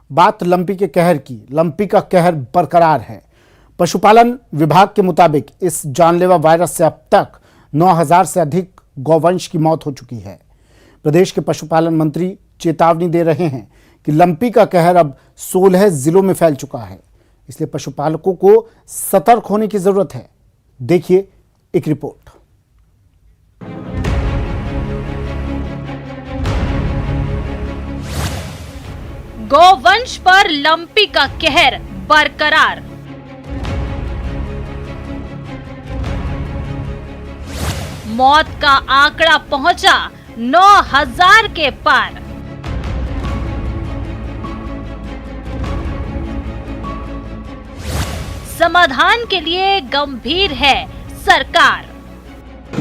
बात लंपी के कहर की। लंपी का कहर बरकरार है। पशुपालन विभाग के मुताबिक इस जानलेवा वायरस से अब तक 9000 से अधिक गौवंश की मौत हो चुकी है। प्रदेश के पशुपालन मंत्री चेतावनी दे रहे हैं कि लंपी का कहर अब 16 जिलों में फैल चुका है, इसलिए पशुपालकों को सतर्क होने की जरूरत है। देखिए एक रिपोर्ट। गौवंश पर लंपी का कहर बरकरार। मौत का आंकड़ा पहुंचा 9000 के पार। समाधान के लिए गंभीर है सरकार।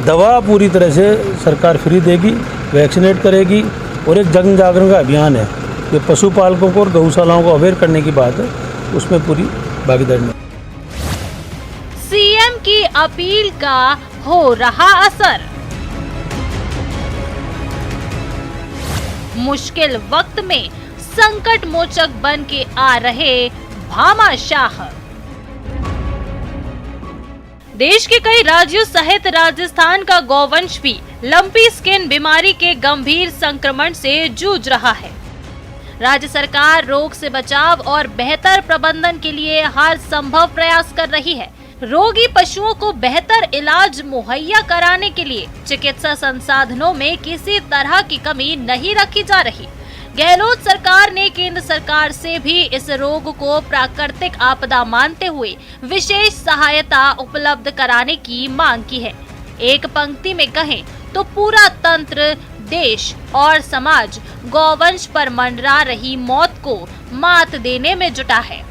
दवा पूरी तरह से सरकार फ्री देगी, वैक्सीनेट करेगी और एक जन जागरण का अभियान है। ये पशुपालकों को और गौशालाओं को अवेयर करने की बात है, उसमें पूरी भागीदारी। सीएम की अपील का हो रहा असर। मुश्किल वक्त में संकट मोचक बन के आ रहे भामाशाह। देश के कई राज्यों सहित राजस्थान का गौवंश भी लंपी स्किन बीमारी के गंभीर संक्रमण से जूझ रहा है। राज्य सरकार रोग से बचाव और बेहतर प्रबंधन के लिए हर संभव प्रयास कर रही है। रोगी पशुओं को बेहतर इलाज मुहैया कराने के लिए चिकित्सा संसाधनों में किसी तरह की कमी नहीं रखी जा रही। गहलोत सरकार ने केंद्र सरकार से भी इस रोग को प्राकृतिक आपदा मानते हुए विशेष सहायता उपलब्ध कराने की मांग की है। एक पंक्ति में कहें तो पूरा तंत्र, देश और समाज गौवंश पर मंडरा रही मौत को मात देने में जुटा है।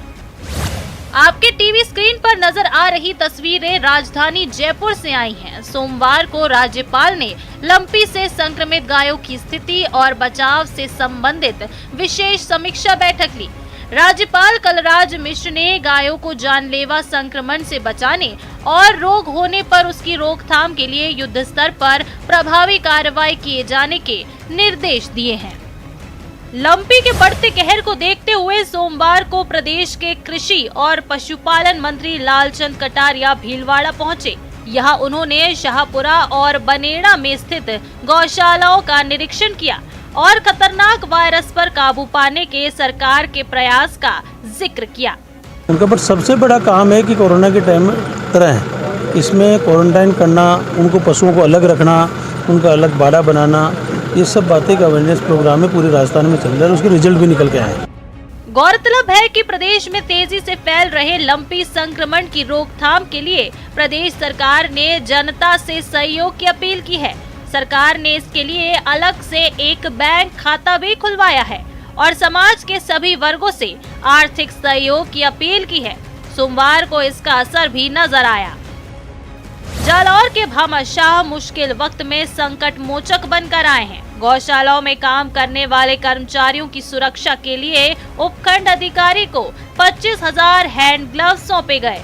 आपके टीवी स्क्रीन पर नजर आ रही तस्वीरें राजधानी जयपुर से आई हैं। सोमवार को राज्यपाल ने लंपी से संक्रमित गायों की स्थिति और बचाव से संबंधित विशेष समीक्षा बैठक ली। राज्यपाल कलराज मिश्र ने गायों को जानलेवा संक्रमण से बचाने और रोग होने पर उसकी रोकथाम के लिए युद्ध स्तर पर प्रभावी कार्रवाई किए जाने के निर्देश दिए हैं। लंपी के बढ़ते कहर को देखते हुए सोमवार को प्रदेश के कृषि और पशुपालन मंत्री लालचंद कटारिया भीलवाड़ा पहुंचे। यहां उन्होंने शाहपुरा और बनेड़ा में स्थित गौशालाओं का निरीक्षण किया और खतरनाक वायरस पर काबू पाने के सरकार के प्रयास का जिक्र किया। उनका पर सबसे बड़ा काम है कि कोरोना के टाइम में तरह है, इसमें क्वारंटाइन करना, उनको पशुओं को अलग रखना, उनका अलग बाड़ा बनाना, ये सब बातें का अवेयरनेस प्रोग्राम में पूरे राजस्थान में चल रहा है और उसके रिजल्ट भी निकल के आए। गौरतलब है कि प्रदेश में तेजी से फैल रहे लंपी संक्रमण की रोकथाम के लिए प्रदेश सरकार ने जनता से सहयोग की अपील की है। सरकार ने इसके लिए अलग से एक बैंक खाता भी खुलवाया है और समाज के सभी वर्गों से आर्थिक सहयोग की अपील की है। सोमवार को इसका असर भी नजर आया। जालौर के भामाशाह मुश्किल वक्त में संकट मोचक बनकर आए हैं। गौशालाओं में काम करने वाले कर्मचारियों की सुरक्षा के लिए उपखंड अधिकारी को 25,000 हैंड ग्लव्स सौंपे गए।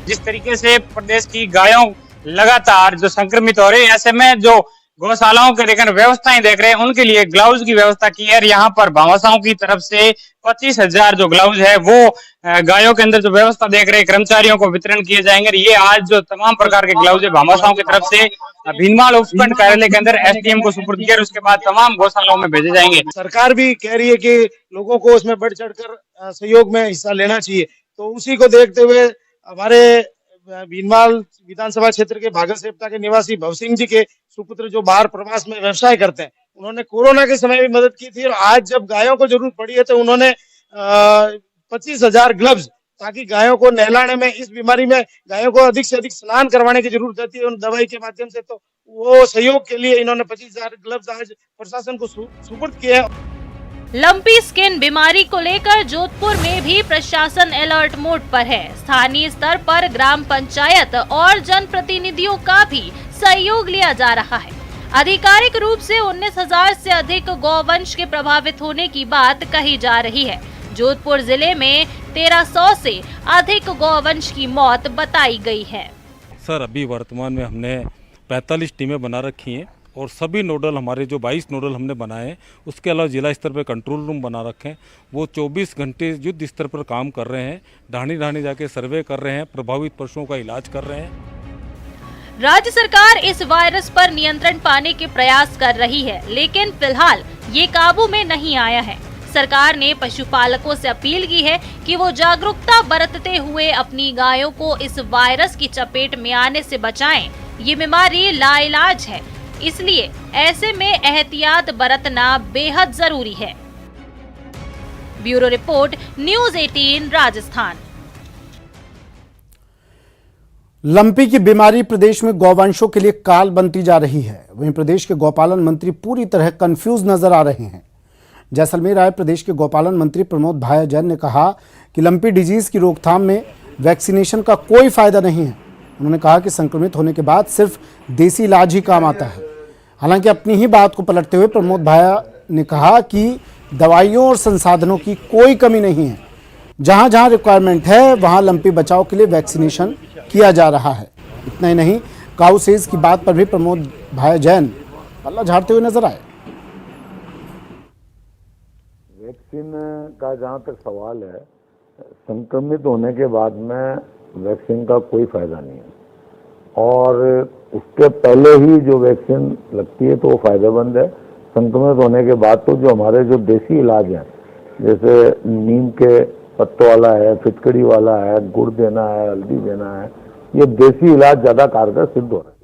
जिस तरीके से प्रदेश की गायों लगातार जो संक्रमित हो रही है, ऐसे में जो गौशालाओं के लेकर व्यवस्थाएं देख रहे हैं, उनके लिए ग्लव्स की व्यवस्था की है। यहाँ पर भामाशाहों की तरफ से 25,000 जो ग्लव्स है वो गायों के अंदर जो व्यवस्था देख रहे हैं कर्मचारियों को वितरण किए जाएंगे। ये आज जो तमाम प्रकार के ग्लव्स है भामाशाहों की तरफ से भीनमाल उपखंड कार्यालय के अंदर एसडीएम को सुपुर्द किया, उसके बाद तमाम गौशालाओं में भेजे जाएंगे। सरकार भी कह रही है कि लोगों को उसमें बढ़ चढ़कर सहयोग में हिस्सा लेना चाहिए, तो उसी को देखते हुए हमारे भीनमाल विधानसभा क्षेत्र के भागल सेप्ता के निवासी भव सिंह जी के सुपुत्र जो बाहर प्रवास में व्यवसाय करते हैं, उन्होंने कोरोना के समय भी मदद की थी और आज जब गायों को जरूरत पड़ी है तो उन्होंने 25,000 ग्लव्स, ताकि गायों को नहलाने में, इस बीमारी में गायों को अधिक से अधिक स्नान करवाने की जरूरत रहती है उन दवाई के माध्यम से, तो वो सहयोग के लिए इन्होंने 25,000 ग्लव्स आज प्रशासन को सुपुर्द किए। लंपी स्किन बीमारी को लेकर जोधपुर में भी प्रशासन अलर्ट मोड पर है। स्थानीय स्तर पर ग्राम पंचायत और जनप्रतिनिधियों का भी सहयोग लिया जा रहा है। आधिकारिक रूप से 19,000 से अधिक गौवंश के प्रभावित होने की बात कही जा रही है। जोधपुर जिले में 1300 से अधिक गौवंश की मौत बताई गई है। सर, अभी वर्तमान में हमने 45 टीमें बना रखी हैं और सभी नोडल हमारे जो 22 नोडल हमने बनाए हैं, उसके अलावा जिला स्तर पर कंट्रोल रूम बना रखे हैं। वो 24 घंटे युद्ध स्तर पर काम कर रहे हैं, ढाणी ढाणी जाके सर्वे कर रहे हैं, प्रभावित पशुओं का इलाज कर रहे हैं। राज्य सरकार इस वायरस पर नियंत्रण पाने के प्रयास कर रही है, लेकिन फिलहाल ये काबू में नहीं आया है। सरकार ने पशुपालकों से अपील की है कि वो जागरूकता बरतते हुए अपनी गायों को इस वायरस की चपेट में आने से बचाएं। ये बीमारी लाइलाज है, इसलिए ऐसे में एहतियात बरतना बेहद जरूरी है। Bureau report, news 18 Rajasthan. Lumpy की बीमारी प्रदेश में गौवंशों के लिए काल बनती जा रही है। वहीं प्रदेश के गौपालन मंत्री पूरी तरह कंफ्यूज नजर आ रहे हैं। जैसलमेर आए प्रदेश के गौपालन मंत्री प्रमोद भाया जैन ने कहा कि लंपी डिजीज की रोकथाम में वैक्सीनेशन का कोई फायदा नहीं है। उन्होंने कहा कि संक्रमित होने के बाद सिर्फ देसी इलाज ही काम आता है। हालांकि अपनी ही बात को पलटते हुए प्रमोद भाया ने कहा कि दवाइयों और संसाधनों की कोई कमी नहीं है। जहां जहां रिक्वायरमेंट है वहां लंपी बचाव के लिए वैक्सीनेशन किया जा रहा है। इतना ही नहीं, काऊ सेज की बात पर भी प्रमोद भाया जैन पल्ला झाड़ते हुए नजर आए। वैक्सीन का जहाँ तक सवाल है, संक्रमित होने के बाद में वैक्सीन का कोई फायदा नहीं है, और उसके पहले ही जो वैक्सीन लगती है तो वो फायदेमंद है। संक्रमित होने के बाद तो जो हमारे जो देसी इलाज हैं, जैसे नीम के पत्तों वाला है, फिटकड़ी वाला है, गुड़ देना है, हल्दी देना है, ये देसी इलाज ज़्यादा कारगर सिद्ध हो रहा है।